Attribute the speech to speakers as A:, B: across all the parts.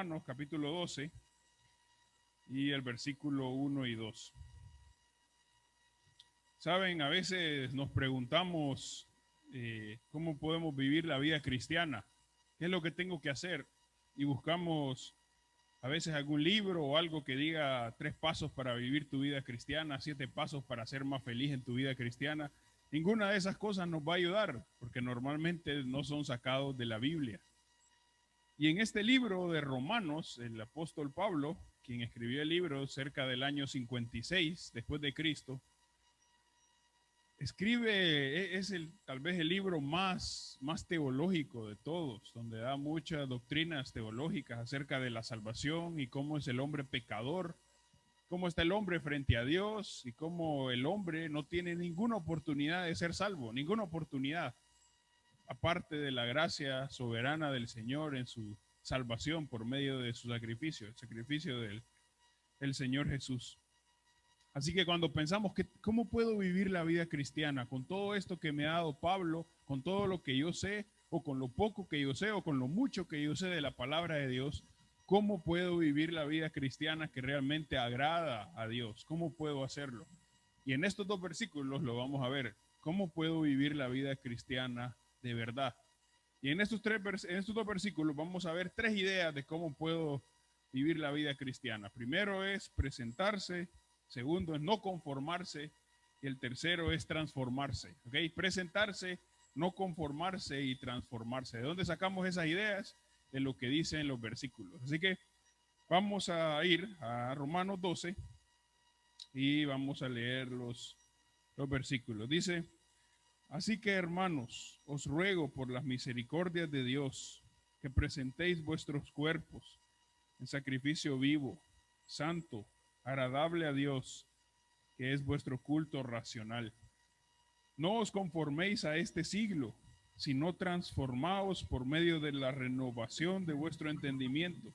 A: Romanos capítulo 12 y el versículo 1 y 2. Saben, a veces nos preguntamos cómo podemos vivir la vida cristiana, qué es lo que tengo que hacer, y buscamos a veces algún libro o algo que diga 3 pasos para vivir tu vida cristiana, 7 pasos para ser más feliz en tu vida cristiana. Ninguna de esas cosas nos va a ayudar porque normalmente no son sacados de la Biblia. Y en este libro de Romanos, el apóstol Pablo, quien escribió el libro cerca del año 56 después de Cristo, escribe, tal vez el libro más teológico de todos, donde da muchas doctrinas teológicas acerca de la salvación y cómo es el hombre pecador, cómo está el hombre frente a Dios y cómo el hombre no tiene ninguna oportunidad de ser salvo, ninguna oportunidad, aparte de la gracia soberana del Señor en su salvación por medio de su sacrificio, el sacrificio del Señor Jesús. Así que cuando pensamos que cómo puedo vivir la vida cristiana con todo esto que me ha dado Pablo, con todo lo que yo sé, o con lo poco que yo sé, o con lo mucho que yo sé de la palabra de Dios, ¿cómo puedo vivir la vida cristiana que realmente agrada a Dios? ¿Cómo puedo hacerlo? Y en estos 2 versículos lo vamos a ver. ¿Cómo puedo vivir la vida cristiana de verdad? Y en estos 2 versículos vamos a ver 3 ideas de cómo puedo vivir la vida cristiana. Primero es presentarse, segundo es no conformarse y el tercero es transformarse. ¿Ok? Presentarse, no conformarse y transformarse. ¿De dónde sacamos esas ideas? De lo que dicen los versículos. Así que vamos a ir a Romanos 12 y vamos a leer los versículos. Dice: así que, hermanos, os ruego por las misericordias de Dios que presentéis vuestros cuerpos en sacrificio vivo, santo, agradable a Dios, que es vuestro culto racional. No os conforméis a este siglo, sino transformaos por medio de la renovación de vuestro entendimiento,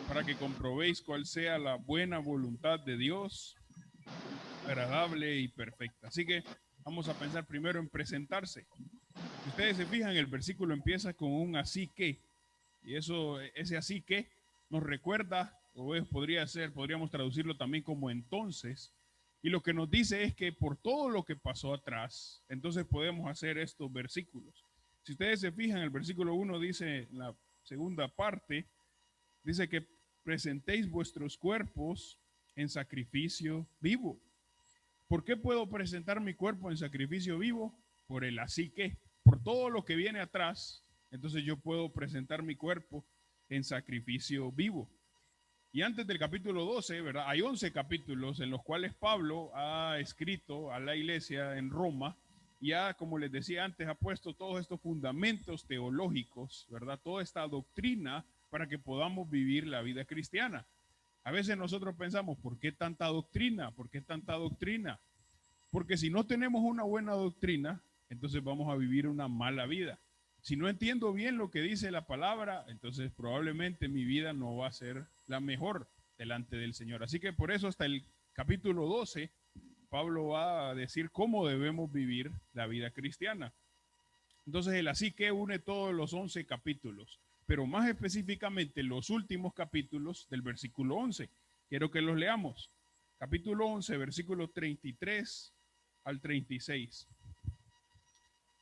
A: para que comprobéis cuál sea la buena voluntad de Dios, agradable y perfecta. Así que vamos a pensar primero en presentarse. Si ustedes se fijan, el versículo empieza con un así que, y ese así que nos recuerda, podríamos traducirlo también como entonces, y lo que nos dice es que por todo lo que pasó atrás, entonces podemos hacer estos versículos. Si ustedes se fijan, el versículo 1 dice, en la segunda parte, dice que presentéis vuestros cuerpos en sacrificio vivo. ¿Por qué puedo presentar mi cuerpo en sacrificio vivo? Por el así que, por todo lo que viene atrás, entonces yo puedo presentar mi cuerpo en sacrificio vivo. Y antes del capítulo 12, ¿verdad? Hay 11 capítulos en los cuales Pablo ha escrito a la iglesia en Roma y ha, como les decía antes, ha puesto todos estos fundamentos teológicos, ¿verdad? Toda esta doctrina para que podamos vivir la vida cristiana. A veces nosotros pensamos, ¿por qué tanta doctrina? ¿Por qué tanta doctrina? Porque si no tenemos una buena doctrina, entonces vamos a vivir una mala vida. Si no entiendo bien lo que dice la palabra, entonces probablemente mi vida no va a ser la mejor delante del Señor. Así que por eso hasta el capítulo 12, Pablo va a decir cómo debemos vivir la vida cristiana. Entonces el así que une todos los 11 capítulos, pero más específicamente los últimos capítulos del versículo 11. Quiero que los leamos. Capítulo 11, versículo 33 al 36.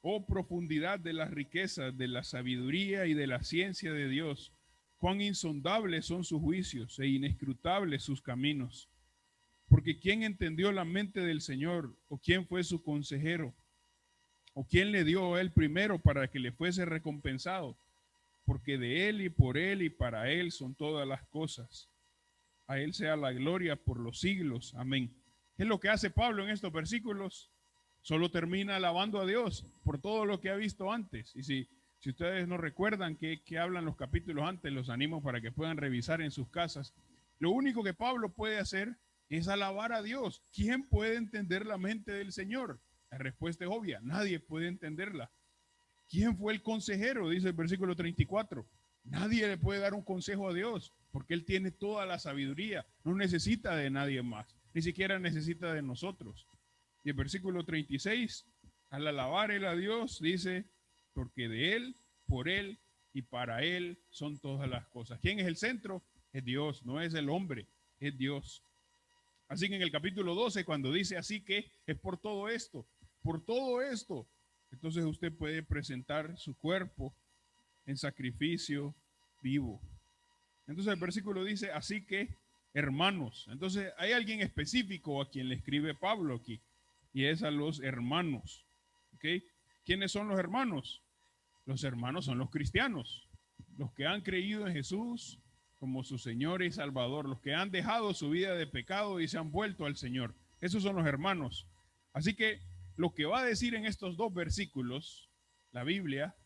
A: Oh profundidad de las riquezas, de la sabiduría y de la ciencia de Dios, cuán insondables son sus juicios e inescrutables sus caminos. Porque ¿quién entendió la mente del Señor? ¿O quién fue su consejero? ¿O quién le dio a él primero para que le fuese recompensado? Porque de él y por él y para él son todas las cosas. A él sea la gloria por los siglos. Amén. ¿Qué es lo que hace Pablo en estos versículos? Solo termina alabando a Dios por todo lo que ha visto antes. Y si ustedes no recuerdan qué hablan los capítulos antes, los animo para que puedan revisar en sus casas. Lo único que Pablo puede hacer es alabar a Dios. ¿Quién puede entender la mente del Señor? La respuesta es obvia, nadie puede entenderla. ¿Quién fue el consejero? Dice el versículo 34. Nadie le puede dar un consejo a Dios, porque Él tiene toda la sabiduría. No necesita de nadie más, ni siquiera necesita de nosotros. Y el versículo 36, al alabar él a Dios, dice, porque de Él, por Él y para Él son todas las cosas. ¿Quién es el centro? Es Dios, no es el hombre, es Dios. Así que en el capítulo 12, cuando dice así que es por todo esto, entonces usted puede presentar su cuerpo en sacrificio vivo. Entonces el versículo dice, así que hermanos. Entonces hay alguien específico a quien le escribe Pablo aquí, y es a los hermanos. ¿Ok? ¿Quiénes son los hermanos? Los hermanos son los cristianos, los que han creído en Jesús como su Señor y Salvador, los que han dejado su vida de pecado y se han vuelto al Señor. Esos son los hermanos. Así que lo que va a decir en estos dos versículos, la Biblia,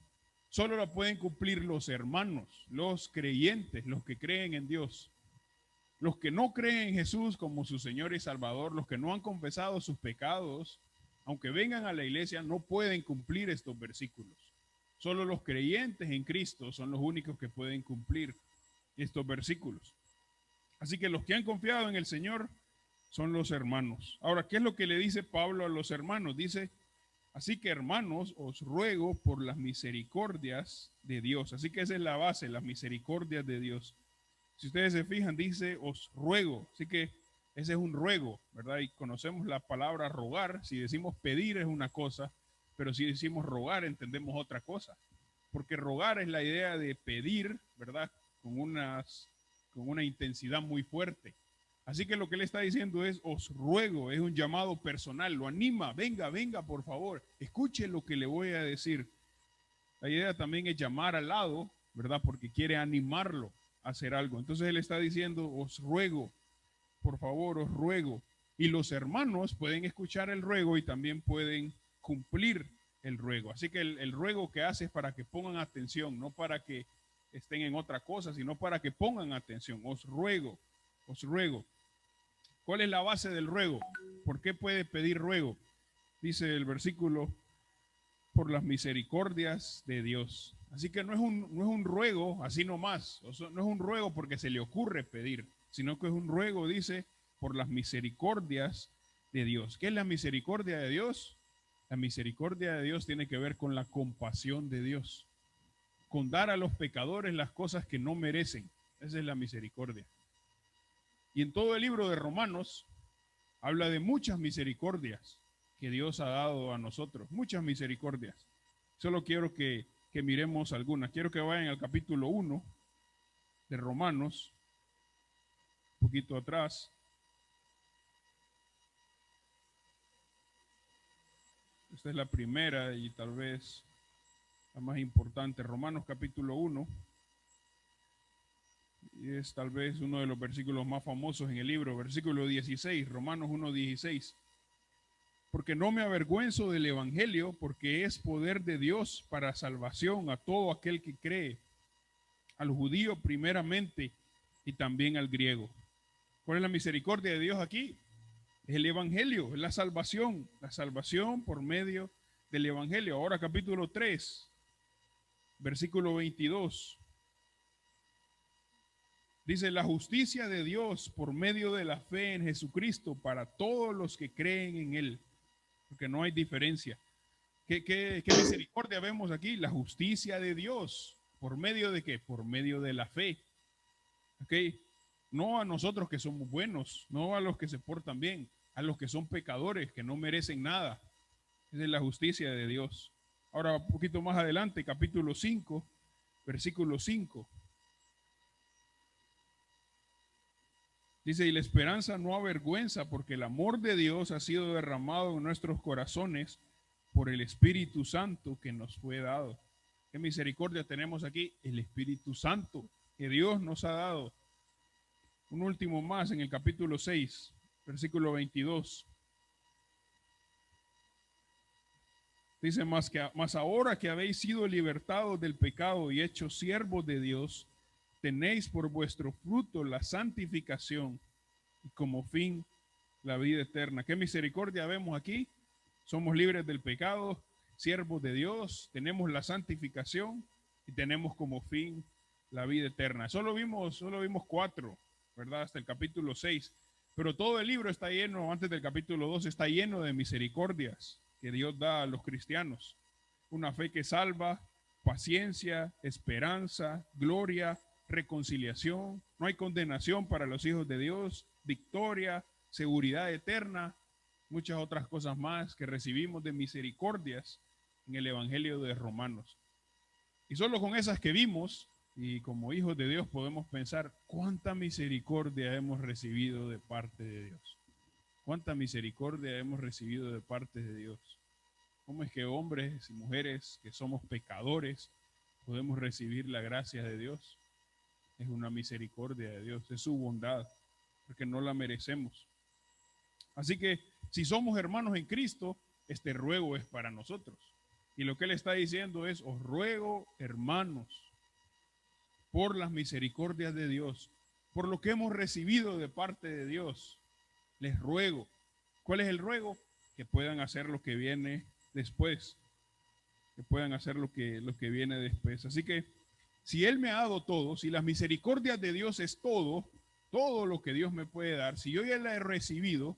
A: solo lo pueden cumplir los hermanos, los creyentes, los que creen en Dios. Los que no creen en Jesús como su Señor y Salvador, los que no han confesado sus pecados, aunque vengan a la iglesia, no pueden cumplir estos versículos. Solo los creyentes en Cristo son los únicos que pueden cumplir estos versículos. Así que los que han confiado en el Señor son los hermanos. Ahora, ¿qué es lo que le dice Pablo a los hermanos? Dice, así que hermanos, os ruego por las misericordias de Dios. Así que esa es la base, las misericordias de Dios. Si ustedes se fijan, dice, os ruego. Así que ese es un ruego, ¿verdad? Y conocemos la palabra rogar. Si decimos pedir es una cosa, pero si decimos rogar entendemos otra cosa. Porque rogar es la idea de pedir, ¿verdad? Con una intensidad muy fuerte. Así que lo que le está diciendo es, os ruego, es un llamado personal, lo anima, venga, por favor, escuche lo que le voy a decir. La idea también es llamar al lado, ¿verdad? Porque quiere animarlo a hacer algo. Entonces él está diciendo, os ruego, por favor, os ruego. Y los hermanos pueden escuchar el ruego y también pueden cumplir el ruego. Así que el ruego que hace es para que pongan atención, no para que estén en otra cosa, sino para que pongan atención. Os ruego, os ruego. ¿Cuál es la base del ruego? ¿Por qué puede pedir ruego? Dice el versículo, por las misericordias de Dios. Así que no es un ruego así nomás, no es un ruego porque se le ocurre pedir, sino que es un ruego, dice, por las misericordias de Dios. ¿Qué es la misericordia de Dios? La misericordia de Dios tiene que ver con la compasión de Dios, con dar a los pecadores las cosas que no merecen. Esa es la misericordia. Y en todo el libro de Romanos habla de muchas misericordias que Dios ha dado a nosotros, muchas misericordias. Solo quiero que miremos algunas. Quiero que vayan al capítulo 1 de Romanos, un poquito atrás. Esta es la primera y tal vez la más importante. Romanos capítulo 1. Y es tal vez uno de los versículos más famosos en el libro. Versículo 16, Romanos 1:16. Porque no me avergüenzo del evangelio, porque es poder de Dios para salvación a todo aquel que cree, al judío primeramente y también al griego. ¿Cuál es la misericordia de Dios aquí? Es el evangelio, es la salvación por medio del evangelio. Ahora capítulo 3, versículo 22. Dice, la justicia de Dios por medio de la fe en Jesucristo para todos los que creen en Él, porque no hay diferencia. ¿Qué misericordia vemos aquí? La justicia de Dios. ¿Por medio de qué? Por medio de la fe. ¿Ok? No a nosotros que somos buenos, no a los que se portan bien, a los que son pecadores, que no merecen nada. Esa es la justicia de Dios. Ahora, un poquito más adelante, capítulo 5, versículo 5. Dice, y la esperanza no avergüenza, porque el amor de Dios ha sido derramado en nuestros corazones por el Espíritu Santo que nos fue dado. ¿Qué misericordia tenemos aquí? El Espíritu Santo que Dios nos ha dado. Un último más en el capítulo 6, versículo 22. Dice, más ahora que habéis sido libertados del pecado y hechos siervos de Dios, tenéis por vuestro fruto la santificación y como fin la vida eterna. ¿Qué misericordia vemos aquí? Somos libres del pecado, siervos de Dios, tenemos la santificación y tenemos como fin la vida eterna. Solo vimos 4, ¿verdad? Hasta el capítulo 6. Pero todo el libro está lleno, antes del capítulo 2, está lleno de misericordias que Dios da a los cristianos. Una fe que salva, paciencia, esperanza, gloria, reconciliación. No hay condenación para los hijos de Dios, victoria, seguridad eterna, muchas otras cosas más que recibimos de misericordias en el Evangelio de Romanos. Y solo con esas que vimos, y como hijos de Dios podemos pensar cuánta misericordia hemos recibido de parte de Dios. Cuánta misericordia hemos recibido de parte de Dios. ¿Cómo es que hombres y mujeres que somos pecadores podemos recibir la gracia de Dios? Es una misericordia de Dios, es su bondad, porque no la merecemos. Así que si somos hermanos en Cristo, este ruego es para nosotros. Y lo que él está diciendo es, os ruego, hermanos, por las misericordias de Dios, por lo que hemos recibido de parte de Dios, les ruego. ¿Cuál es el ruego? Que puedan hacer lo que viene después, que puedan hacer lo que viene después. Así que si Él me ha dado todo, si las misericordias de Dios es todo lo que Dios me puede dar, si yo ya la he recibido,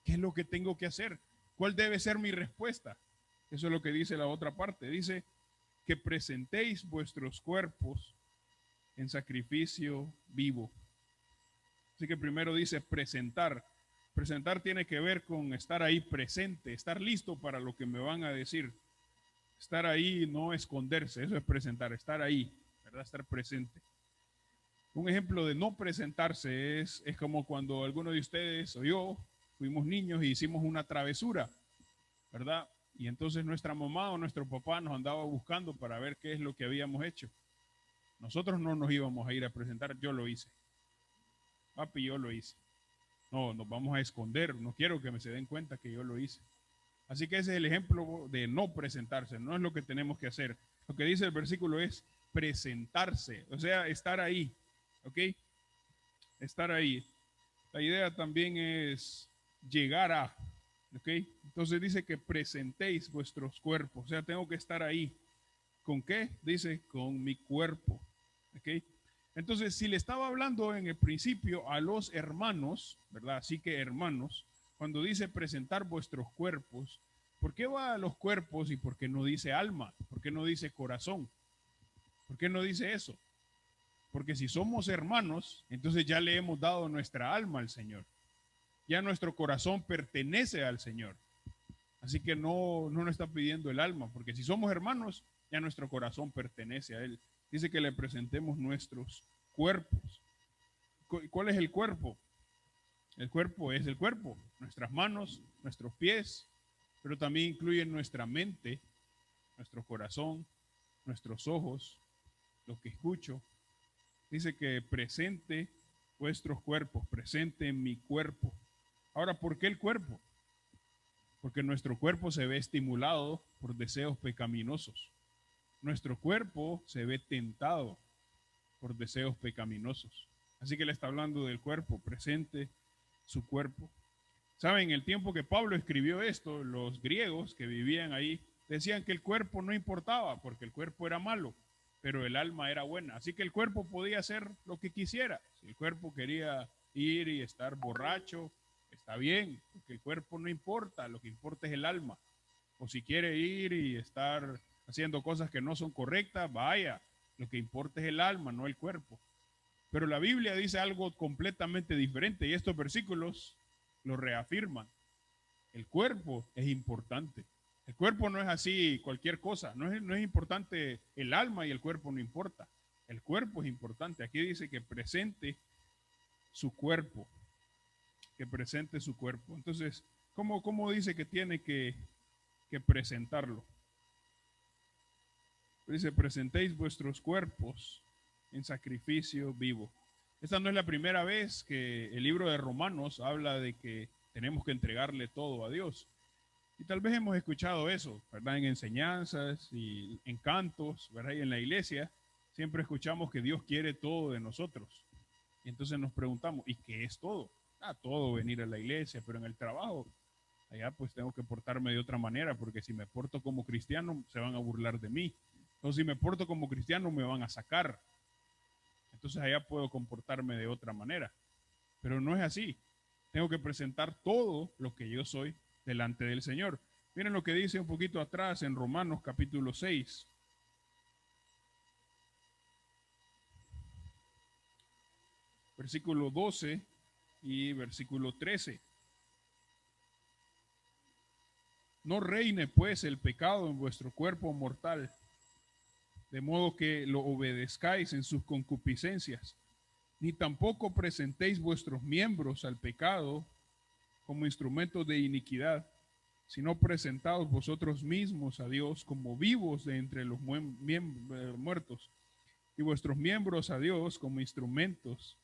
A: ¿qué es lo que tengo que hacer? ¿Cuál debe ser mi respuesta? Eso es lo que dice la otra parte. Dice que presentéis vuestros cuerpos en sacrificio vivo. Así que primero dice presentar. Presentar tiene que ver con estar ahí presente, estar listo para lo que me van a decir. Estar ahí, no esconderse, eso es presentar, estar ahí, ¿verdad? Estar presente. Un ejemplo de no presentarse es como cuando alguno de ustedes o yo fuimos niños y hicimos una travesura, ¿verdad? Y entonces nuestra mamá o nuestro papá nos andaba buscando para ver qué es lo que habíamos hecho. Nosotros no nos íbamos a ir a presentar, yo lo hice. Papi, yo lo hice. No, nos vamos a esconder, no quiero que me se den cuenta que yo lo hice. Así que ese es el ejemplo de no presentarse, no es lo que tenemos que hacer. Lo que dice el versículo es presentarse, o sea, estar ahí, ¿ok? Estar ahí. La idea también es llegar a, ¿ok? Entonces dice que presentéis vuestros cuerpos, o sea, tengo que estar ahí. ¿Con qué? Dice, con mi cuerpo, ¿ok? Entonces, si le estaba hablando en el principio a los hermanos, ¿verdad? Así que hermanos, cuando dice presentar vuestros cuerpos, ¿por qué va a los cuerpos y por qué no dice alma? ¿Por qué no dice corazón? ¿Por qué no dice eso? Porque si somos hermanos, entonces ya le hemos dado nuestra alma al Señor. Ya nuestro corazón pertenece al Señor. Así que no nos está pidiendo el alma, porque si somos hermanos, ya nuestro corazón pertenece a Él. Dice que le presentemos nuestros cuerpos. ¿Cuál es el cuerpo? El cuerpo es el cuerpo, nuestras manos, nuestros pies, pero también incluye nuestra mente, nuestro corazón, nuestros ojos, lo que escucho. Dice que presente vuestros cuerpos, presente en mi cuerpo. Ahora, ¿por qué el cuerpo? Porque nuestro cuerpo se ve estimulado por deseos pecaminosos. Nuestro cuerpo se ve tentado por deseos pecaminosos. Así que le está hablando del cuerpo, presente su cuerpo. ¿Saben? El tiempo que Pablo escribió esto, los griegos que vivían ahí decían que el cuerpo no importaba porque el cuerpo era malo, pero el alma era buena. Así que el cuerpo podía hacer lo que quisiera. Si el cuerpo quería ir y estar borracho, está bien, porque el cuerpo no importa, lo que importa es el alma. O si quiere ir y estar haciendo cosas que no son correctas, vaya, lo que importa es el alma, no el cuerpo. Pero la Biblia dice algo completamente diferente y estos versículos lo reafirman. El cuerpo es importante. El cuerpo no es así cualquier cosa, no es importante el alma y el cuerpo no importa. El cuerpo es importante. Aquí dice que presente su cuerpo, que presente su cuerpo. Entonces, ¿cómo dice que tiene que presentarlo? Dice, presentéis vuestros cuerpos en sacrificio vivo. Esta no es la primera vez que el libro de Romanos habla de que tenemos que entregarle todo a Dios. Y tal vez hemos escuchado eso, ¿verdad? En enseñanzas y en cantos, ¿verdad? Y en la iglesia siempre escuchamos que Dios quiere todo de nosotros. Y entonces nos preguntamos, ¿y qué es todo? Todo venir a la iglesia, pero en el trabajo, allá pues tengo que portarme de otra manera, porque si me porto como cristiano, se van a burlar de mí. Entonces, si me porto como cristiano, me van a sacar. Entonces, allá puedo comportarme de otra manera. Pero no es así. Tengo que presentar todo lo que yo soy delante del Señor. Miren lo que dice un poquito atrás en Romanos capítulo 6. versículo 12 y versículo 13. No reine pues el pecado en vuestro cuerpo mortal, de modo que lo obedezcáis en sus concupiscencias, ni tampoco presentéis vuestros miembros al pecado como instrumentos de iniquidad, sino presentaos vosotros mismos a Dios como vivos de entre los muertos, y vuestros miembros a Dios como instrumentos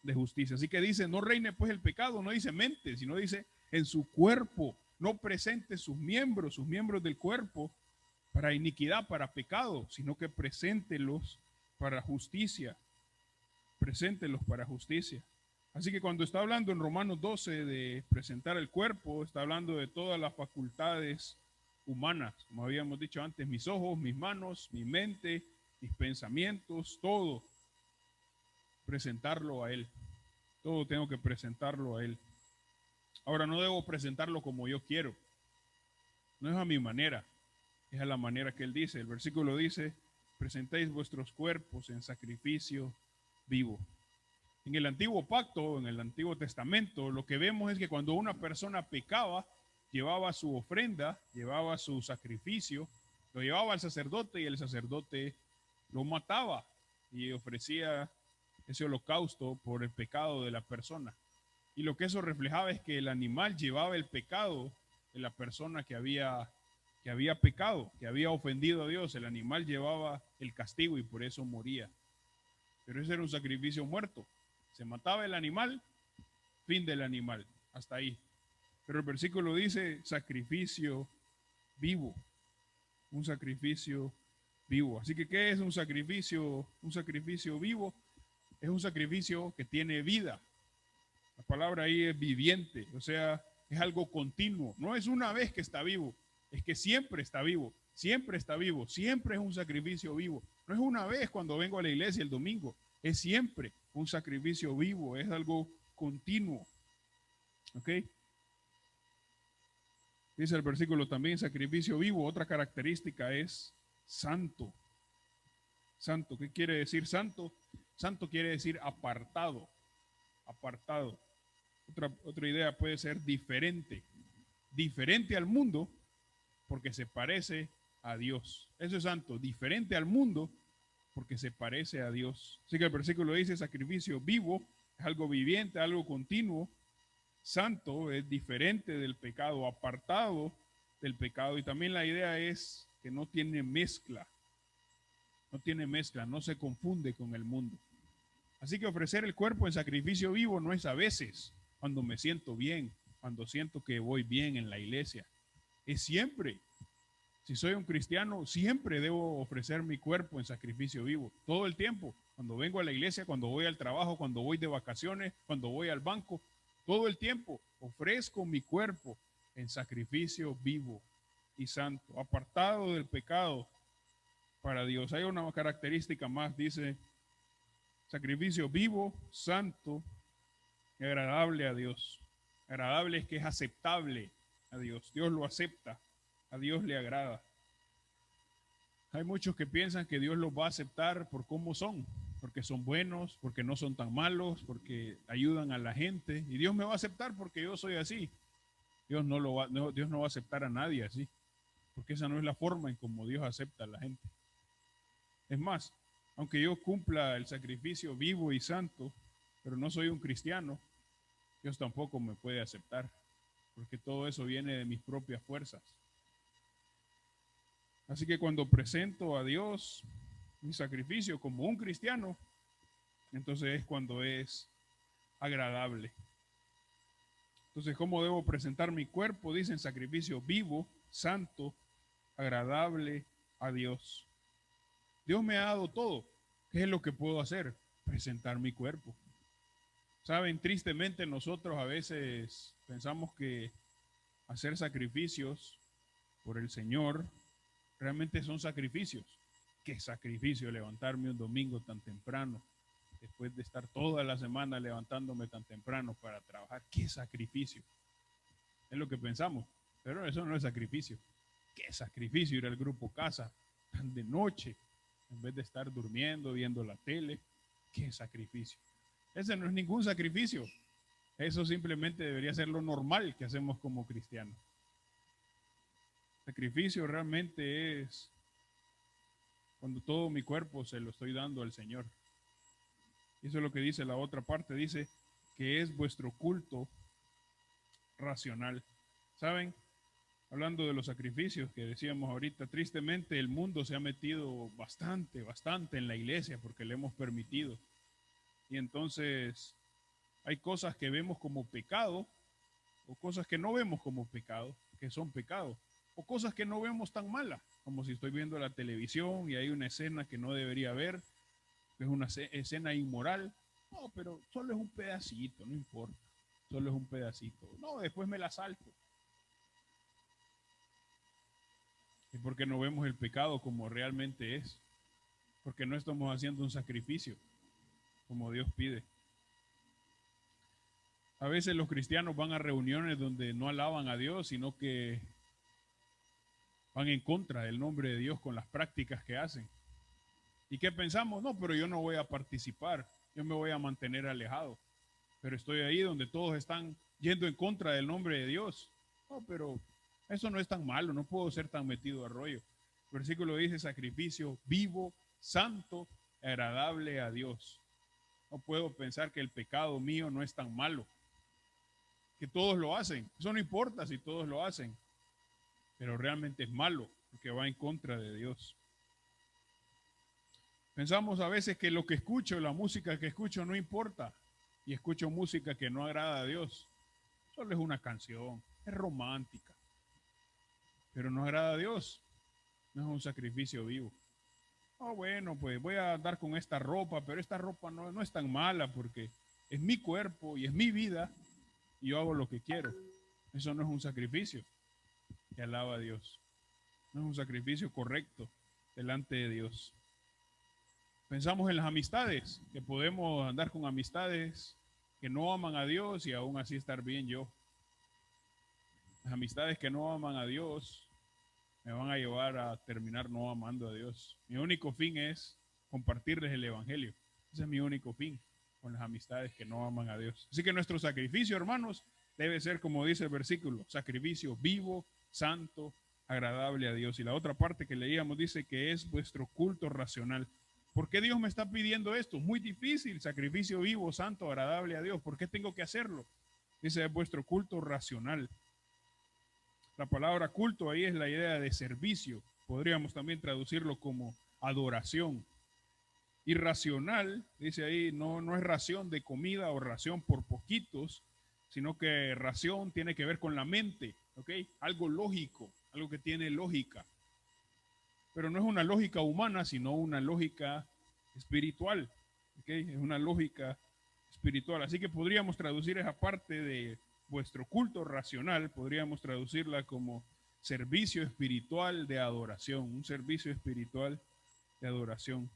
A: de justicia. Así que dice, no reine pues el pecado, no dice mente, sino dice en su cuerpo. No presente sus miembros del cuerpo para iniquidad, para pecado, sino que preséntelos para justicia. Preséntelos para justicia. Así que cuando está hablando en Romanos 12 de presentar el cuerpo, está hablando de todas las facultades humanas, como habíamos dicho antes, mis ojos, mis manos, mi mente, mis pensamientos, todo, presentarlo a Él. Todo tengo que presentarlo a Él. Ahora, no debo presentarlo como yo quiero. No es a mi manera, es a la manera que Él dice. El versículo dice, presentéis vuestros cuerpos en sacrificio vivo. En el antiguo pacto, en el Antiguo Testamento, lo que vemos es que cuando una persona pecaba, llevaba su ofrenda, llevaba su sacrificio, lo llevaba al sacerdote y el sacerdote lo mataba y ofrecía ese holocausto por el pecado de la persona. Y lo que eso reflejaba es que el animal llevaba el pecado de la persona que había pecado, que había ofendido a Dios. El animal llevaba el castigo y por eso moría. Pero ese era un sacrificio muerto. Se mataba el animal, fin del animal, hasta ahí. Pero el versículo dice sacrificio vivo, un sacrificio vivo. Así que, ¿qué es un sacrificio? Un sacrificio vivo es un sacrificio que tiene vida. La palabra ahí es viviente, o sea, es algo continuo. No es una vez que está vivo, es que siempre está vivo, siempre está vivo, siempre es un sacrificio vivo. No es una vez cuando vengo a la iglesia el domingo, es siempre un sacrificio vivo, es algo continuo. ¿Ok? Dice el versículo también, sacrificio vivo. Otra característica es santo. Santo, ¿qué quiere decir santo? Santo quiere decir apartado, apartado. Otra idea puede ser diferente, diferente al mundo porque se parece a Dios. Eso es santo, diferente al mundo porque se parece a Dios. Así que el versículo dice sacrificio vivo, es algo viviente, algo continuo. Santo es diferente del pecado, apartado del pecado. Y también la idea es que no tiene mezcla, no se confunde con el mundo. Así que ofrecer el cuerpo en sacrificio vivo no es a veces, cuando me siento bien, cuando siento que voy bien en la iglesia. Es siempre. Si soy un cristiano, siempre debo ofrecer mi cuerpo en sacrificio vivo, todo el tiempo. Cuando vengo a la iglesia, cuando voy al trabajo, cuando voy de vacaciones, cuando voy al banco, todo el tiempo ofrezco mi cuerpo en sacrificio vivo y santo, apartado del pecado para Dios. Hay una característica más, dice sacrificio vivo, santo y agradable a Dios. Agradable es que es aceptable a Dios. Dios lo acepta, a Dios le agrada. Hay muchos que piensan que Dios los va a aceptar por cómo son, porque son buenos, porque no son tan malos, porque ayudan a la gente. Y Dios me va a aceptar porque yo soy así. Dios no va a aceptar a nadie así, porque esa no es la forma en cómo Dios acepta a la gente. Es más, aunque yo cumpla el sacrificio vivo y santo, pero no soy un cristiano, Dios tampoco me puede aceptar, porque todo eso viene de mis propias fuerzas. Así que cuando presento a Dios mi sacrificio como un cristiano, entonces es cuando es agradable. Entonces, ¿cómo debo presentar mi cuerpo? Dicen sacrificio vivo, santo, agradable a Dios. Dios me ha dado todo. ¿Qué es lo que puedo hacer? Presentar mi cuerpo. Saben, tristemente nosotros a veces pensamos que hacer sacrificios por el Señor realmente son sacrificios. ¿Qué sacrificio levantarme un domingo tan temprano? Después de estar toda la semana levantándome tan temprano para trabajar. ¿Qué sacrificio? Es lo que pensamos, pero eso no es sacrificio. ¿Qué sacrificio ir al grupo casa tan de noche en vez de estar durmiendo, viendo la tele? ¿Qué sacrificio? Ese no es ningún sacrificio. Eso simplemente debería ser lo normal que hacemos como cristianos. Sacrificio realmente es cuando todo mi cuerpo se lo estoy dando al Señor. Eso es lo que dice la otra parte. Dice que es vuestro culto racional. ¿Saben? Hablando de los sacrificios que decíamos ahorita, tristemente el mundo se ha metido bastante en la iglesia porque le hemos permitido. Y entonces hay cosas que vemos como pecado o cosas que no vemos como pecado, que son pecados, o cosas que no vemos tan malas, como si estoy viendo la televisión y hay una escena que no debería ver, que es una escena inmoral. No, pero solo es un pedacito, no importa, solo es un pedacito. No, después me la salto. ¿Y por qué no vemos el pecado como realmente es? Porque no estamos haciendo un sacrificio como Dios pide. A veces los cristianos van a reuniones donde no alaban a Dios, sino que van en contra del nombre de Dios con las prácticas que hacen. ¿Y qué pensamos? No, pero yo no voy a participar, yo me voy a mantener alejado. Pero estoy ahí donde todos están yendo en contra del nombre de Dios. No, pero eso no es tan malo, no puedo ser tan metido a rollo. El versículo dice sacrificio vivo, santo, agradable a Dios. No puedo pensar que el pecado mío no es tan malo, que todos lo hacen. Eso no importa si todos lo hacen, pero realmente es malo porque va en contra de Dios. Pensamos a veces que lo que escucho, la música que escucho no importa y escucho música que no agrada a Dios. Solo es una canción, es romántica, pero no agrada a Dios, no es un sacrificio vivo. Oh, bueno, pues voy a andar con esta ropa, pero esta ropa no es tan mala porque es mi cuerpo y es mi vida y yo hago lo que quiero. Eso no es un sacrificio que alaba a Dios. No es un sacrificio correcto delante de Dios. Pensamos en las amistades, que podemos andar con amistades que no aman a Dios y aún así estar bien yo. Las amistades que no aman a Dios me van a llevar a terminar no amando a Dios. Mi único fin es compartirles el Evangelio. Ese es mi único fin con las amistades que no aman a Dios. Así que nuestro sacrificio, hermanos, debe ser, como dice el versículo, sacrificio vivo, santo, agradable a Dios. Y la otra parte que leíamos dice que es vuestro culto racional. ¿Por qué Dios me está pidiendo esto? Muy difícil, sacrificio vivo, santo, agradable a Dios. ¿Por qué tengo que hacerlo? Dice, es vuestro culto racional. La palabra culto ahí es la idea de servicio. Podríamos también traducirlo como adoración. Y racional, dice ahí, no es ración de comida o ración por poquitos, sino que ración tiene que ver con la mente, ¿ok? Algo lógico, algo que tiene lógica. Pero no es una lógica humana, sino una lógica espiritual, ¿ok? Es una lógica espiritual. Así que podríamos traducir esa parte de vuestro culto racional, podríamos traducirla como servicio espiritual de adoración, un servicio espiritual de adoración.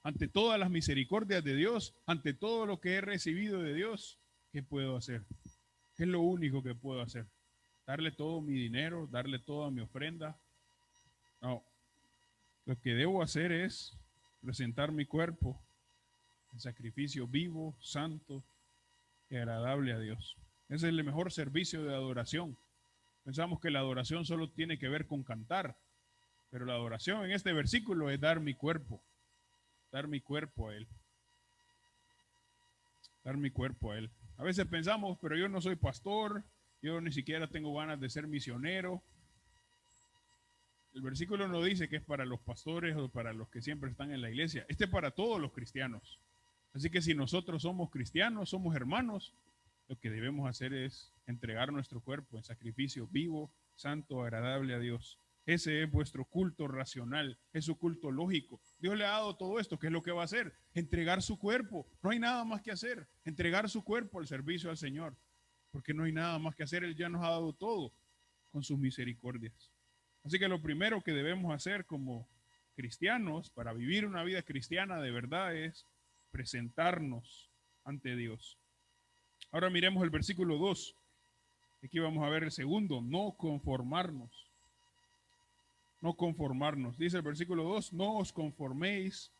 A: Ante todas las misericordias de Dios, ante todo lo que he recibido de Dios, ¿qué puedo hacer? ¿Qué es lo único que puedo hacer? ¿Darle todo mi dinero? ¿Darle toda mi ofrenda? No. Lo que debo hacer es presentar mi cuerpo en sacrificio vivo, santo y agradable a Dios. Ese es el mejor servicio de adoración. Pensamos que la adoración solo tiene que ver con cantar, pero la adoración en este versículo es dar mi cuerpo a Él, dar mi cuerpo a Él. A veces pensamos, pero yo no soy pastor, yo ni siquiera tengo ganas de ser misionero. El versículo no dice que es para los pastores o para los que siempre están en la iglesia. Este es para todos los cristianos. Así que si nosotros somos cristianos, somos hermanos, lo que debemos hacer es entregar nuestro cuerpo en sacrificio vivo, santo, agradable a Dios. Ese es vuestro culto racional, es su culto lógico. Dios le ha dado todo esto, ¿qué es lo que va a hacer? Entregar su cuerpo. No hay nada más que hacer. Entregar su cuerpo al servicio al Señor. Porque no hay nada más que hacer. Él ya nos ha dado todo con sus misericordias. Así que lo primero que debemos hacer como cristianos para vivir una vida cristiana de verdad es presentarnos ante Dios. Ahora miremos el versículo 2. Aquí vamos a ver el segundo, no conformarnos. No conformarnos. Dice el versículo 2, no os conforméis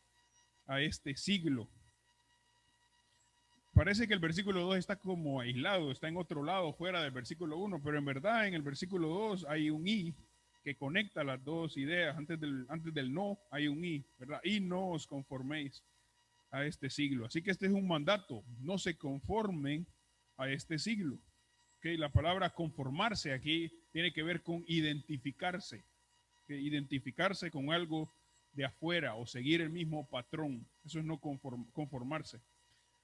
A: a este siglo. parece que el versículo 2 está como aislado, está en otro lado, fuera del versículo 1, pero en verdad en el versículo 2 hay un y que conecta las dos ideas. Antes del no hay un y, ¿verdad? Y no os conforméis a este siglo. Así que este es un mandato, no se conformen a este siglo. ¿Okay? La palabra conformarse aquí tiene que ver con identificarse, ¿okay? Identificarse con algo de afuera o seguir el mismo patrón. Eso es no conformarse.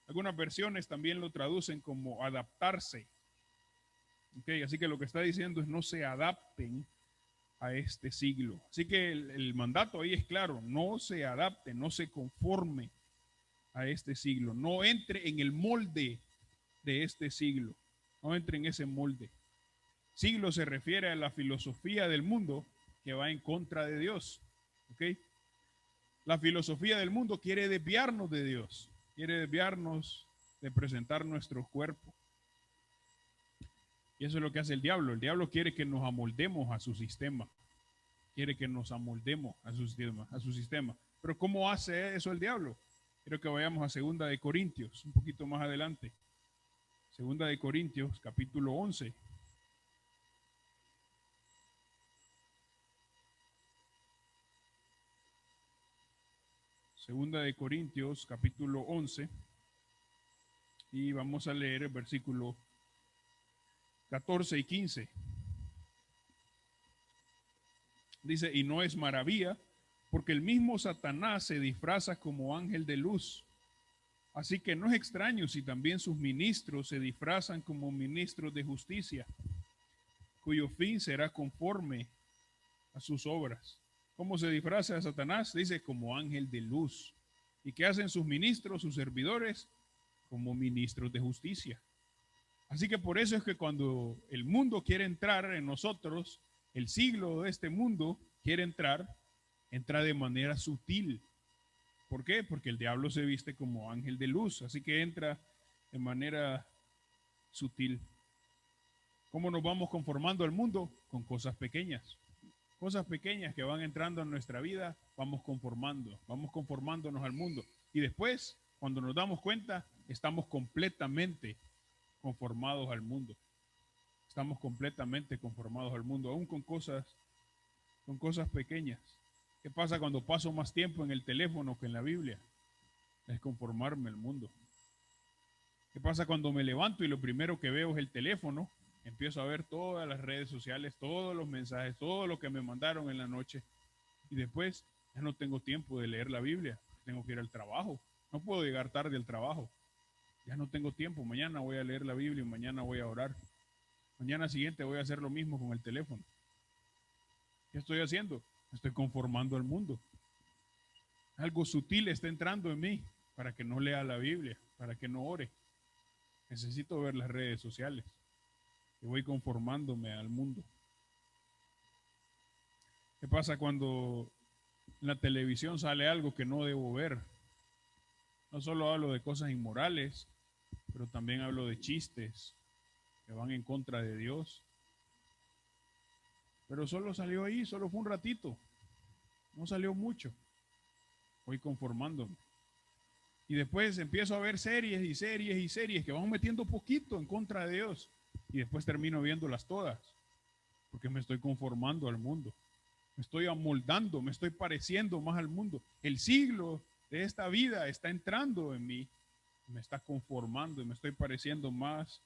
A: Algunas versiones también lo traducen como adaptarse. ¿Okay? Así que lo que está diciendo es no se adapten a este siglo. Así que el mandato ahí es claro, no se adapte, no se conforme a este siglo, no entre en el molde de este siglo, no entre en ese molde. Siglo se refiere a la filosofía del mundo que va en contra de Dios. ¿Okay? La filosofía del mundo quiere desviarnos de Dios, quiere desviarnos de presentar nuestro cuerpo. Y eso es lo que hace el diablo. El diablo quiere que nos amoldemos a su sistema. Quiere que nos amoldemos a su sistema. Pero ¿cómo hace eso el diablo? Quiero que vayamos a Segunda de Corintios, un poquito más adelante. Segunda de Corintios, capítulo 11. Segunda de Corintios, capítulo 11. Y vamos a leer el versículo 14 y 15. Dice, y no es maravilla, porque el mismo Satanás se disfraza como ángel de luz. Así que no es extraño si también sus ministros se disfrazan como ministros de justicia, cuyo fin será conforme a sus obras. ¿Cómo se disfraza a Satanás? Dice, como ángel de luz. ¿Y qué hacen sus ministros, sus servidores? Como ministros de justicia. Así que por eso es que cuando el mundo quiere entrar en nosotros, el siglo de este mundo quiere entrar, entra de manera sutil. ¿Por qué? Porque el diablo se viste como ángel de luz, así que entra de manera sutil. ¿Cómo nos vamos conformando al mundo? Con cosas pequeñas. Cosas pequeñas que van entrando en nuestra vida, vamos conformándonos al mundo. Y después, cuando nos damos cuenta, estamos completamente conformados al mundo. Estamos completamente conformados al mundo, aún con cosas pequeñas. ¿Qué pasa cuando paso más tiempo en el teléfono que en la Biblia? Es conformarme al mundo. ¿Qué pasa cuando me levanto y lo primero que veo es el teléfono? Empiezo a ver todas las redes sociales, todos los mensajes, todo lo que me mandaron en la noche. Y después ya no tengo tiempo de leer la Biblia. Tengo que ir al trabajo. No puedo llegar tarde al trabajo. Ya no tengo tiempo. Mañana voy a leer la Biblia y mañana voy a orar. Mañana siguiente voy a hacer lo mismo con el teléfono. ¿Qué estoy haciendo? Me estoy conformando al mundo. Algo sutil está entrando en mí para que no lea la Biblia, para que no ore. Necesito ver las redes sociales. Y voy conformándome al mundo. ¿Qué pasa cuando en la televisión sale algo que no debo ver? No solo hablo de cosas inmorales, pero también hablo de chistes que van en contra de Dios. Pero solo salió ahí, solo fue un ratito. No salió mucho. Voy conformándome. Y después empiezo a ver series y series y series que van metiendo poquito en contra de Dios. Y después termino viéndolas todas. Porque me estoy conformando al mundo. Me estoy amoldando, me estoy pareciendo más al mundo. El siglo de esta vida está entrando en mí. Me está conformando y me estoy pareciendo más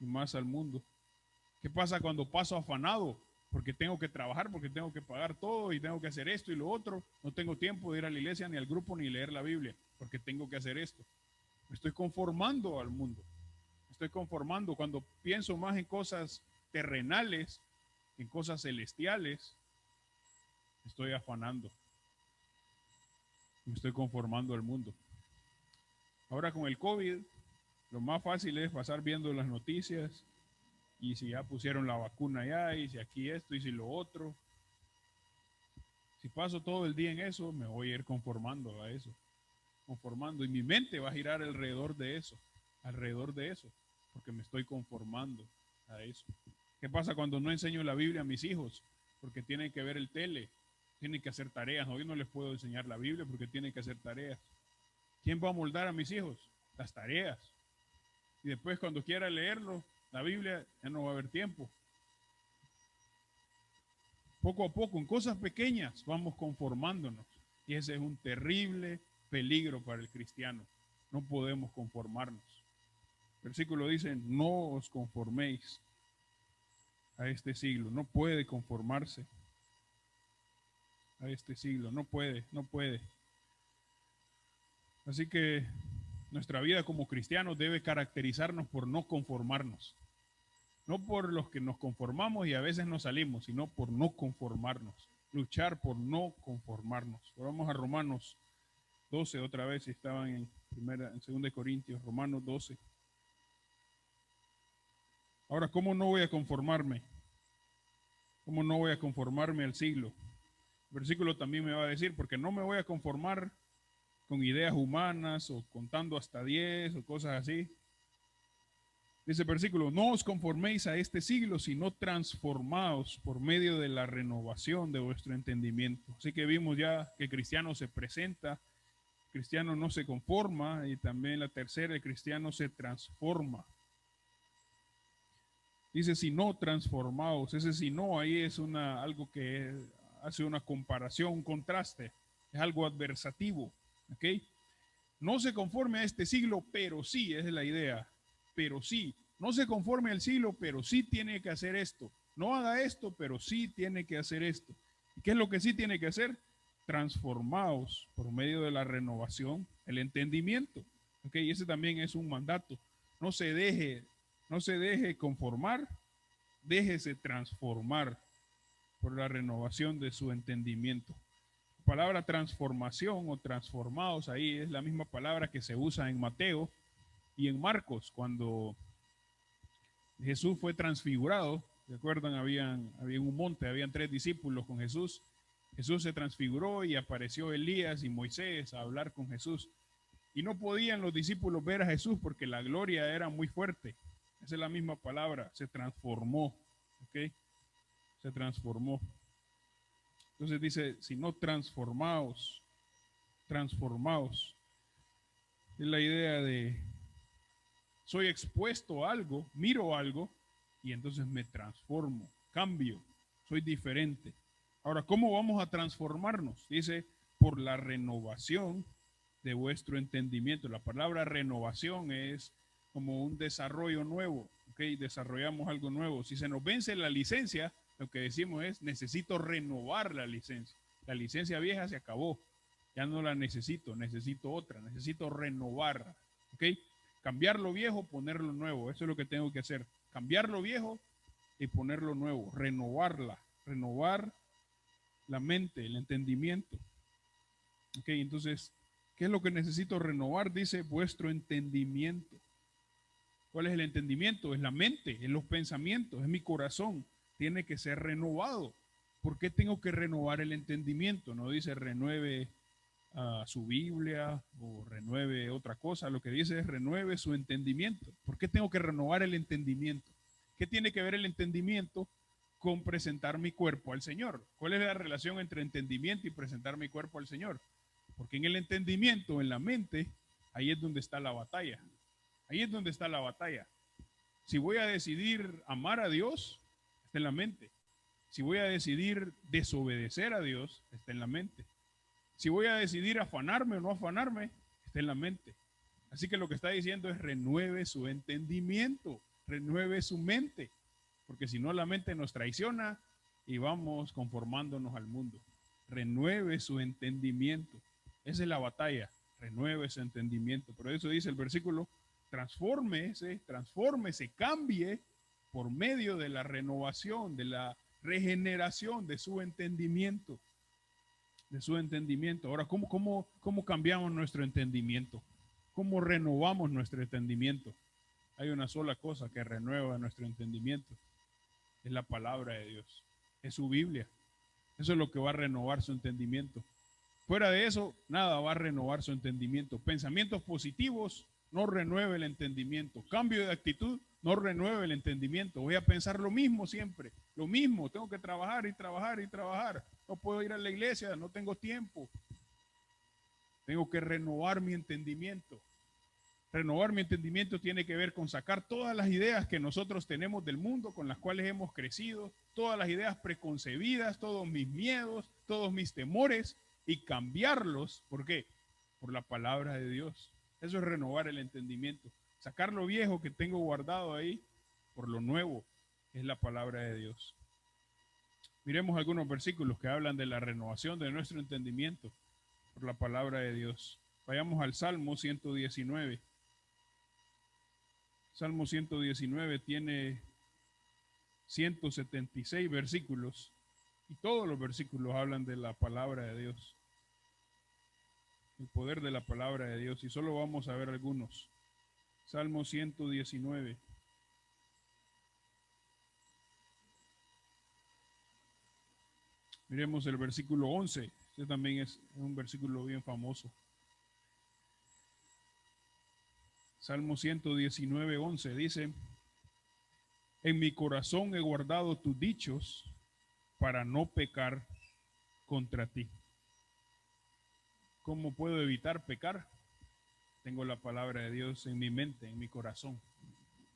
A: y más al mundo. ¿Qué pasa cuando paso afanado? Porque tengo que trabajar, porque tengo que pagar todo y tengo que hacer esto y lo otro. No tengo tiempo de ir a la iglesia, ni al grupo, ni leer la Biblia, porque tengo que hacer esto. Me estoy conformando al mundo. Me estoy conformando cuando pienso más en cosas terrenales, en cosas celestiales. Me estoy afanando. Me estoy conformando al mundo. Ahora con el COVID, lo más fácil es pasar viendo las noticias y si ya pusieron la vacuna ya, y si aquí esto, y si lo otro. Si paso todo el día en eso, me voy a ir conformando a eso. Conformando. Y mi mente va a girar alrededor de eso. Alrededor de eso. Porque me estoy conformando a eso. ¿Qué pasa cuando no enseño la Biblia a mis hijos? Porque tienen que ver el tele. Tienen que hacer tareas. Hoy no les puedo enseñar la Biblia porque tienen que hacer tareas. ¿Quién va a moldar a mis hijos? Las tareas. Y después cuando quiera leerlo, la Biblia, ya no va a haber tiempo. Poco a poco, en cosas pequeñas, vamos conformándonos. Y ese es un terrible peligro para el cristiano. No podemos conformarnos. El versículo dice, no os conforméis a este siglo. No puede conformarse a este siglo. No puede, no puede. Así que nuestra vida como cristianos debe caracterizarnos por no conformarnos. No por los que nos conformamos y a veces nos salimos, sino por no conformarnos. Luchar por no conformarnos. Vamos a Romanos 12 otra vez, si estaban en 2 Corintios, Romanos 12. Ahora, ¿cómo no voy a conformarme? ¿Cómo no voy a conformarme al siglo? El versículo también me va a decir, porque no me voy a conformar con ideas humanas o contando hasta 10 o cosas así. Dice el versículo, no os conforméis a este siglo, sino transformaos por medio de la renovación de vuestro entendimiento. Así que vimos ya que el cristiano se presenta, el cristiano no se conforma, y también la tercera, el cristiano se transforma. Dice, si no transformaos, ese si no ahí es algo que hace una comparación, un contraste, es algo adversativo, ¿ok? No se conforme a este siglo, pero sí, esa es la idea, pero sí, no se conforme al siglo, pero sí tiene que hacer esto, no haga esto, pero sí tiene que hacer esto. ¿Y qué es lo que sí tiene que hacer? Transformaos por medio de la renovación, el entendimiento, ¿ok? Y ese también es un mandato, no se deje conformar, déjese transformar por la renovación de su entendimiento. La palabra transformación o transformados ahí es la misma palabra que se usa en Mateo y en Marcos cuando Jesús fue transfigurado. ¿Recuerdan? Había un monte, habían 3 discípulos con Jesús. Jesús se transfiguró y apareció Elías y Moisés a hablar con Jesús. Y no podían los discípulos ver a Jesús porque la gloria era muy fuerte. Esa es la misma palabra, se transformó, ¿ok? Se transformó. Entonces dice, si no transformaos, transformaos. Es la idea de, soy expuesto a algo, miro algo, y entonces me transformo, cambio, soy diferente. Ahora, ¿cómo vamos a transformarnos? Dice, por la renovación de vuestro entendimiento. La palabra renovación es como un desarrollo nuevo, ¿ok? Desarrollamos algo nuevo. Si se nos vence la licencia, lo que decimos es, necesito renovar la licencia. La licencia vieja se acabó, ya no la necesito, necesito otra, necesito renovar, ¿ok? Cambiar lo viejo, ponerlo nuevo, eso es lo que tengo que hacer. Cambiar lo viejo y ponerlo nuevo, renovarla, renovar la mente, el entendimiento. Ok, entonces, ¿qué es lo que necesito renovar? Dice vuestro entendimiento. ¿Cuál es el entendimiento? Es la mente, es los pensamientos, es mi corazón. Tiene que ser renovado. ¿Por qué tengo que renovar el entendimiento? No dice renueve su Biblia o renueve otra cosa. Lo que dice es renueve su entendimiento. ¿Por qué tengo que renovar el entendimiento? ¿Qué tiene que ver el entendimiento con presentar mi cuerpo al Señor? ¿Cuál es la relación entre entendimiento y presentar mi cuerpo al Señor? Porque en el entendimiento, en la mente, ahí es donde está la batalla. Ahí es donde está la batalla. Si voy a decidir amar a Dios, está en la mente. Si voy a decidir desobedecer a Dios, está en la mente. Si voy a decidir afanarme o no afanarme, está en la mente. Así que lo que está diciendo es renueve su entendimiento, renueve su mente, porque si no la mente nos traiciona y vamos conformándonos al mundo. Renueve su entendimiento. Esa es la batalla, renueve su entendimiento. Por eso dice el versículo, transfórmese, cambie por medio de la renovación, de la regeneración de su entendimiento. De su entendimiento. Ahora, ¿cómo cambiamos nuestro entendimiento? ¿Cómo renovamos nuestro entendimiento? Hay una sola cosa que renueva nuestro entendimiento. Es la palabra de Dios. Es su Biblia. Eso es lo que va a renovar su entendimiento. Fuera de eso, nada va a renovar su entendimiento. Pensamientos positivos no renueve el entendimiento. Cambio de actitud no renueve el entendimiento. Voy a pensar lo mismo siempre. Lo mismo. Tengo que trabajar y trabajar y trabajar. No puedo ir a la iglesia. No tengo tiempo. Tengo que renovar mi entendimiento. Renovar mi entendimiento tiene que ver con sacar todas las ideas que nosotros tenemos del mundo, con las cuales hemos crecido, todas las ideas preconcebidas, todos mis miedos, todos mis temores, y cambiarlos. ¿Por qué? Por la palabra de Dios. Eso es renovar el entendimiento. Sacar lo viejo que tengo guardado ahí por lo nuevo, que es la palabra de Dios. Miremos algunos versículos que hablan de la renovación de nuestro entendimiento por la palabra de Dios. Vayamos al Salmo 119. Salmo 119 tiene 176 versículos y todos los versículos hablan de la palabra de Dios, el poder de la palabra de Dios, y solo vamos a ver algunos. Salmo 119. Miremos el versículo 11. Este también es un versículo bien famoso. Salmo 119, 11 dice: en mi corazón he guardado tus dichos para no pecar contra ti. ¿Cómo puedo evitar pecar? Tengo la palabra de Dios en mi mente, en mi corazón.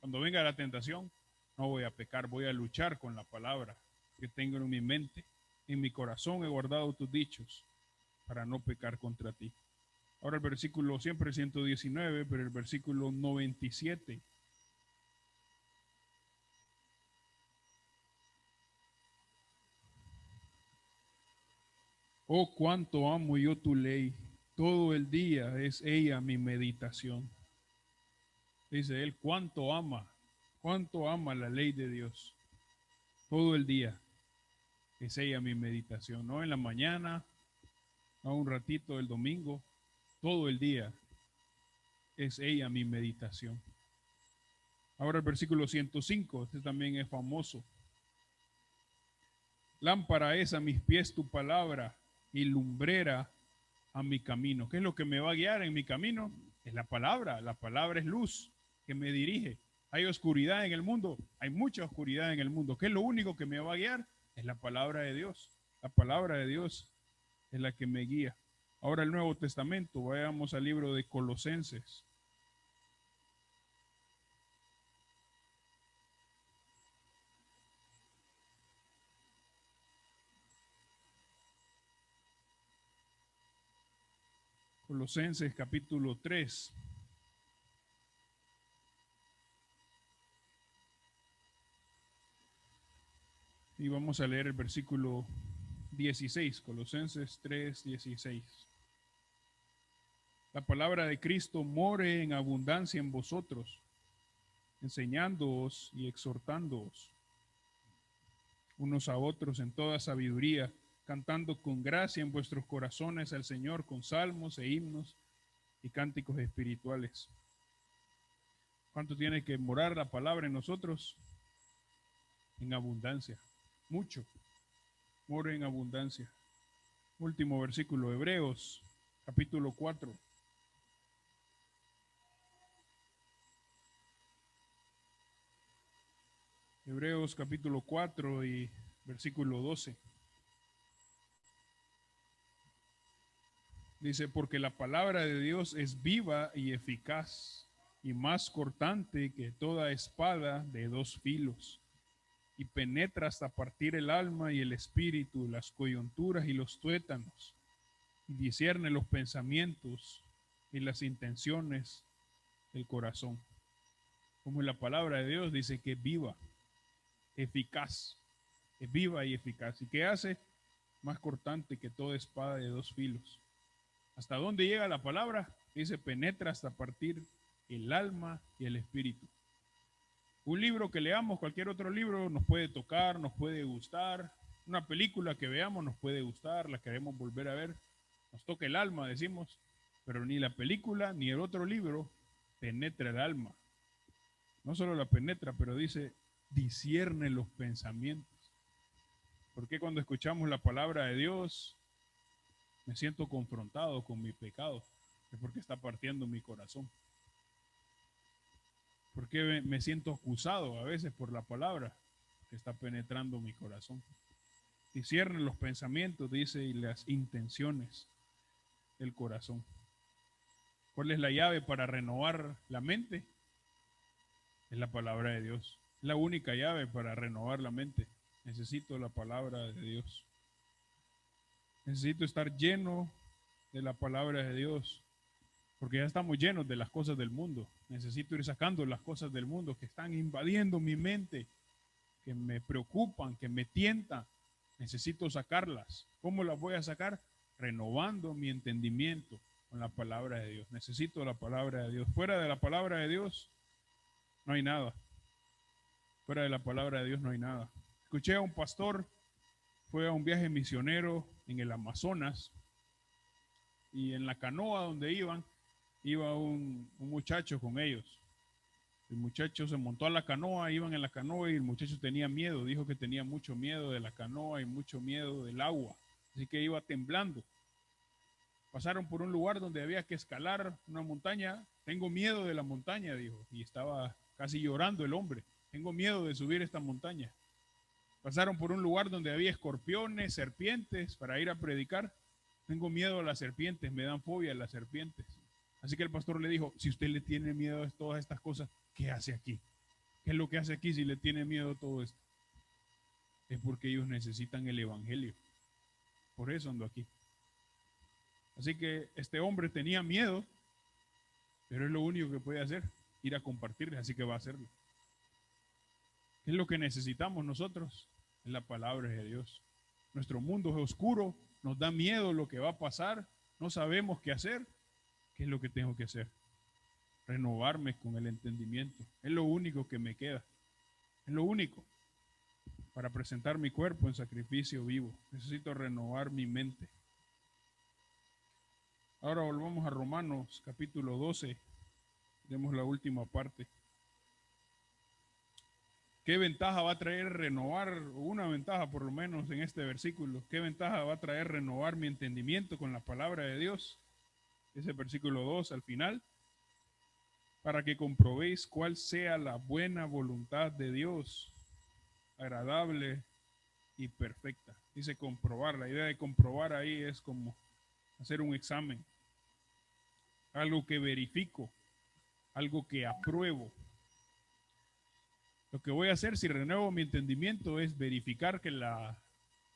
A: Cuando venga la tentación, no voy a pecar, voy a luchar con la palabra que tengo en mi mente. En mi corazón he guardado tus dichos para no pecar contra ti. Ahora el versículo, siempre 119, pero el versículo 97. Oh, cuánto amo yo tu ley. Todo el día es ella mi meditación. Dice él, cuánto ama la ley de Dios. Todo el día es ella mi meditación. No en la mañana, no un ratito el domingo. Todo el día es ella mi meditación. Ahora el versículo 105, este también es famoso. Lámpara es a mis pies tu palabra y lumbrera a mi camino. ¿Qué es lo que me va a guiar en mi camino? Es la palabra. La palabra es luz que me dirige. Hay oscuridad en el mundo, hay mucha oscuridad en el mundo. ¿Qué es lo único que me va a guiar? Es la palabra de Dios. La palabra de Dios es la que me guía. Ahora el Nuevo Testamento, vayamos al libro de Colosenses. Colosenses capítulo 3. Y vamos a leer el versículo 16, Colosenses 3, 16. La palabra de Cristo more en abundancia en vosotros, enseñándoos y exhortándoos unos a otros en toda sabiduría, cantando con gracia en vuestros corazones al Señor con salmos e himnos y cánticos espirituales. ¿Cuánto tiene que morar la palabra en nosotros? En abundancia, mucho. More en abundancia. Último versículo, Hebreos, capítulo 4. Hebreos capítulo 4 y versículo 12. Dice, porque la palabra de Dios es viva y eficaz y más cortante que toda espada de dos filos y penetra hasta partir el alma y el espíritu, las coyunturas y los tuétanos, y discierne los pensamientos y las intenciones del corazón. Como la palabra de Dios dice que es viva, eficaz, es viva y eficaz. ¿Y qué hace? Más cortante que toda espada de dos filos. ¿Hasta dónde llega la palabra? Dice, penetra hasta partir el alma y el espíritu. Un libro que leamos, cualquier otro libro, nos puede tocar, nos puede gustar. Una película que veamos nos puede gustar, la queremos volver a ver. Nos toca el alma, decimos, pero ni la película ni el otro libro penetra el alma. No solo la penetra, pero dice, discierne los pensamientos. Porque cuando escuchamos la palabra de Dios, me siento confrontado con mi pecado? Es porque está partiendo mi corazón. Porque me siento acusado a veces por la palabra que está penetrando mi corazón. Discierne los pensamientos, dice, y las intenciones del corazón. ¿Cuál es la llave para renovar la mente? Es la palabra de Dios. Es la única llave para renovar la mente. Necesito la palabra de Dios. Necesito estar lleno de la palabra de Dios, porque ya estamos llenos de las cosas del mundo. Necesito ir sacando las cosas del mundo que están invadiendo mi mente, que me preocupan, que me tientan. Necesito sacarlas. ¿Cómo las voy a sacar? Renovando mi entendimiento con la palabra de Dios. Necesito la palabra de Dios. Fuera de la palabra de Dios no hay nada. Fuera de la palabra de Dios no hay nada. Escuché a un pastor, fue a un viaje misionero en el Amazonas, y en la canoa donde iba un muchacho con ellos. El muchacho se montó a la canoa, iban en la canoa y el muchacho tenía miedo, dijo que tenía mucho miedo de la canoa y mucho miedo del agua, así que iba temblando. Pasaron por un lugar donde había que escalar una montaña. Tengo miedo de la montaña, dijo, y estaba casi llorando el hombre. Tengo miedo de subir esta montaña. Pasaron por un lugar donde había escorpiones, serpientes para ir a predicar. Tengo miedo a las serpientes, me dan fobia a las serpientes. Así que el pastor le dijo, si usted le tiene miedo a todas estas cosas, ¿qué hace aquí? ¿Qué es lo que hace aquí si le tiene miedo a todo esto? Es porque ellos necesitan el evangelio. Por eso ando aquí. Así que este hombre tenía miedo, pero es lo único que puede hacer, ir a compartirles, así que va a hacerlo. ¿Qué es lo que necesitamos nosotros? Es la palabra de Dios. Nuestro mundo es oscuro, nos da miedo lo que va a pasar, no sabemos qué hacer. ¿Qué es lo que tengo que hacer? Renovarme con el entendimiento. Es lo único que me queda. Es lo único para presentar mi cuerpo en sacrificio vivo. Necesito renovar mi mente. Ahora volvamos a Romanos capítulo 12. Vemos la última parte. ¿Qué ventaja va a traer renovar, una ventaja por lo menos en este versículo? ¿Qué ventaja va a traer renovar mi entendimiento con la palabra de Dios? Ese versículo 2 al final. Para que comprobéis cuál sea la buena voluntad de Dios, agradable y perfecta. Dice comprobar. La idea de comprobar ahí es como hacer un examen. Algo que verifico, algo que apruebo. Lo que voy a hacer si renuevo mi entendimiento es verificar que la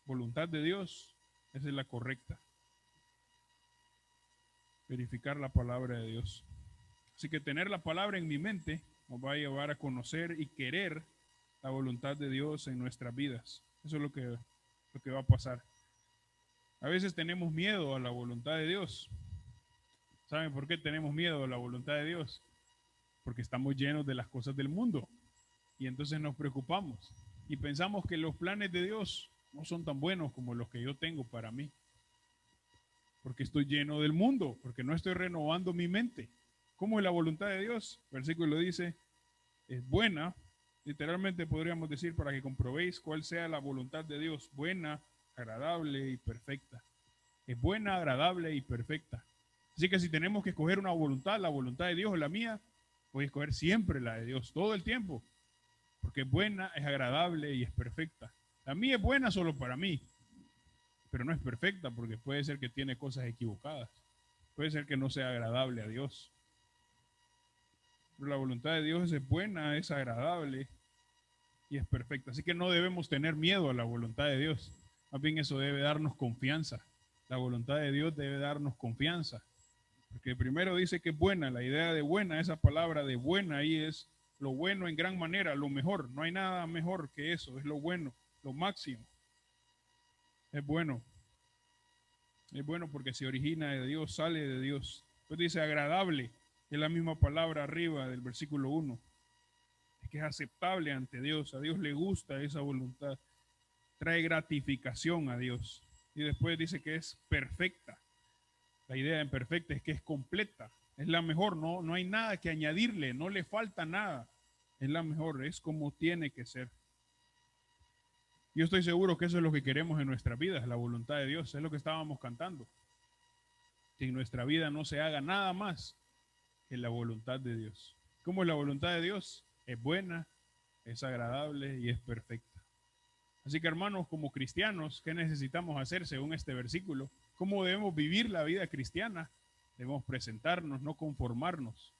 A: voluntad de Dios esa es la correcta. Verificar la palabra de Dios. Así que tener la palabra en mi mente nos va a llevar a conocer y querer la voluntad de Dios en nuestras vidas. Eso es lo que va a pasar. A veces tenemos miedo a la voluntad de Dios. ¿Saben por qué tenemos miedo a la voluntad de Dios? Porque estamos llenos de las cosas del mundo. Y entonces nos preocupamos y pensamos que los planes de Dios no son tan buenos como los que yo tengo para mí. Porque estoy lleno del mundo, porque no estoy renovando mi mente. ¿Cómo es la voluntad de Dios? El versículo dice, es buena, literalmente podríamos decir, para que comprobéis cuál sea la voluntad de Dios, buena, agradable y perfecta. Es buena, agradable y perfecta. Así que si tenemos que escoger una voluntad, la voluntad de Dios o la mía, voy a escoger siempre la de Dios, todo el tiempo, porque es buena, es agradable y es perfecta. La mía es buena solo para mí, pero no es perfecta porque puede ser que tiene cosas equivocadas. Puede ser que no sea agradable a Dios. Pero la voluntad de Dios es buena, es agradable y es perfecta. Así que no debemos tener miedo a la voluntad de Dios. Más bien eso debe darnos confianza. La voluntad de Dios debe darnos confianza. Porque primero dice que es buena, la idea de buena, esa palabra de buena ahí es lo bueno en gran manera, lo mejor. No hay nada mejor que eso, es lo bueno, lo máximo. Es bueno. Es bueno porque se origina de Dios, sale de Dios. Pues dice agradable, es la misma palabra arriba del versículo 1. Es que es aceptable ante Dios, a Dios le gusta esa voluntad. Trae gratificación a Dios. Y después dice que es perfecta. La idea en perfecta es que es completa, es la mejor, no hay nada que añadirle, no le falta nada. Es la mejor, es como tiene que ser. Yo estoy seguro que eso es lo que queremos en nuestras vidas, la voluntad de Dios, es lo que estábamos cantando. Que en nuestra vida no se haga nada más que la voluntad de Dios. ¿Cómo es la voluntad de Dios? Es buena, es agradable y es perfecta. Así que hermanos, como cristianos, ¿qué necesitamos hacer según este versículo? ¿Cómo debemos vivir la vida cristiana? Debemos presentarnos, no conformarnos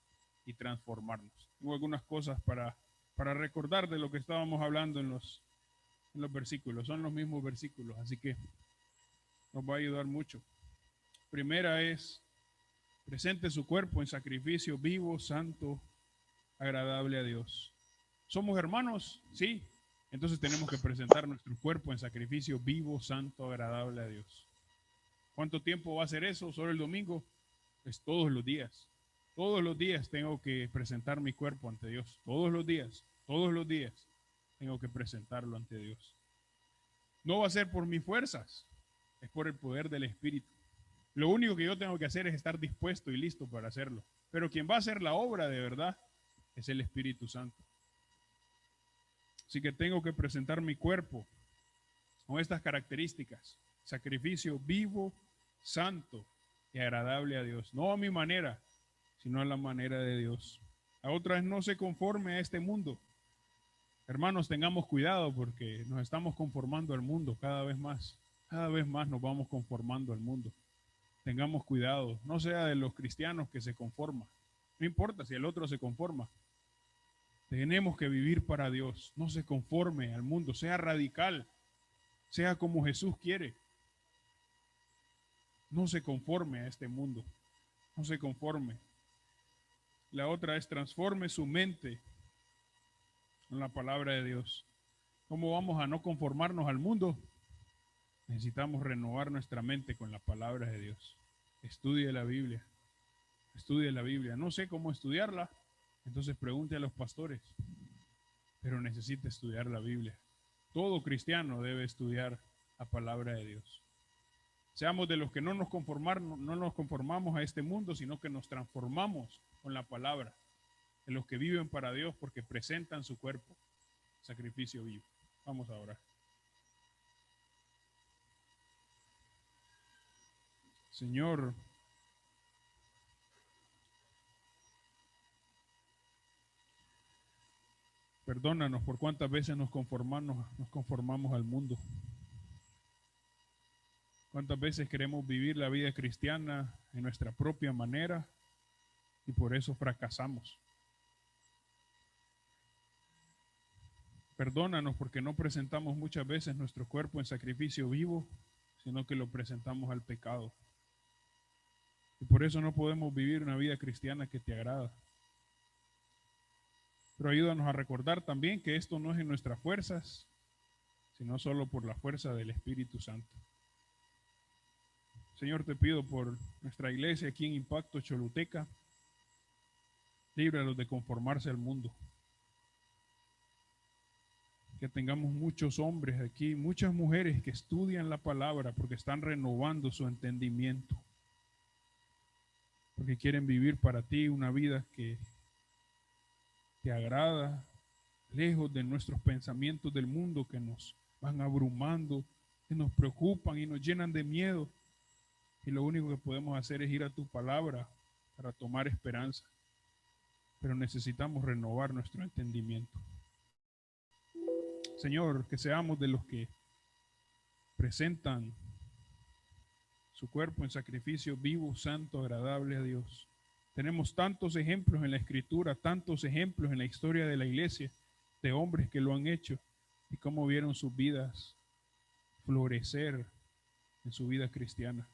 A: y transformarnos. Tengo algunas cosas para recordar de lo que estábamos hablando en los versículos. Son los mismos versículos, así que nos va a ayudar mucho. Primera es, presente su cuerpo en sacrificio vivo, santo, agradable a Dios. ¿Somos hermanos? Sí. Entonces tenemos que presentar nuestro cuerpo en sacrificio vivo, santo, agradable a Dios. ¿Cuánto tiempo va a ser eso? ¿Solo el domingo? Pues todos los días. Todos los días tengo que presentar mi cuerpo ante Dios. Todos los días tengo que presentarlo ante Dios. No va a ser por mis fuerzas, es por el poder del Espíritu. Lo único que yo tengo que hacer es estar dispuesto y listo para hacerlo. Pero quien va a hacer la obra de verdad es el Espíritu Santo. Así que tengo que presentar mi cuerpo con estas características. Sacrificio vivo, santo y agradable a Dios. No a mi manera, sino a la manera de Dios. La otra es no se conforme a este mundo. Hermanos, tengamos cuidado porque nos estamos conformando al mundo cada vez más. Cada vez más nos vamos conformando al mundo. Tengamos cuidado. No sea de los cristianos que se conforman. No importa si el otro se conforma. Tenemos que vivir para Dios. No se conforme al mundo. Sea radical. Sea como Jesús quiere. No se conforme a este mundo. No se conforme. La otra es transforme su mente en la palabra de Dios. ¿Cómo vamos a no conformarnos al mundo? Necesitamos renovar nuestra mente con la palabra de Dios. Estudie la Biblia. Estudie la Biblia. No sé cómo estudiarla, entonces pregunte a los pastores. Pero necesita estudiar la Biblia. Todo cristiano debe estudiar la palabra de Dios. Seamos de los que no nos conformamos a este mundo, sino que nos transformamos con la palabra. De los que viven para Dios porque presentan su cuerpo, sacrificio vivo. Vamos a orar. Señor, perdónanos por cuántas veces nos conformamos al mundo. Cuántas veces queremos vivir la vida cristiana en nuestra propia manera y por eso fracasamos. Perdónanos porque no presentamos muchas veces nuestro cuerpo en sacrificio vivo, sino que lo presentamos al pecado. Y por eso no podemos vivir una vida cristiana que te agrada. Pero ayúdanos a recordar también que esto no es en nuestras fuerzas, sino solo por la fuerza del Espíritu Santo. Señor, te pido por nuestra iglesia aquí en Impacto Choluteca, líbralos de conformarse al mundo. Que tengamos muchos hombres aquí, muchas mujeres que estudian la palabra porque están renovando su entendimiento. Porque quieren vivir para ti una vida que te agrada, lejos de nuestros pensamientos del mundo que nos van abrumando, que nos preocupan y nos llenan de miedo. Y lo único que podemos hacer es ir a tu palabra para tomar esperanza. Pero necesitamos renovar nuestro entendimiento. Señor, que seamos de los que presentan su cuerpo en sacrificio vivo, santo, agradable a Dios. Tenemos tantos ejemplos en la Escritura, tantos ejemplos en la historia de la iglesia, de hombres que lo han hecho y cómo vieron sus vidas florecer en su vida cristiana.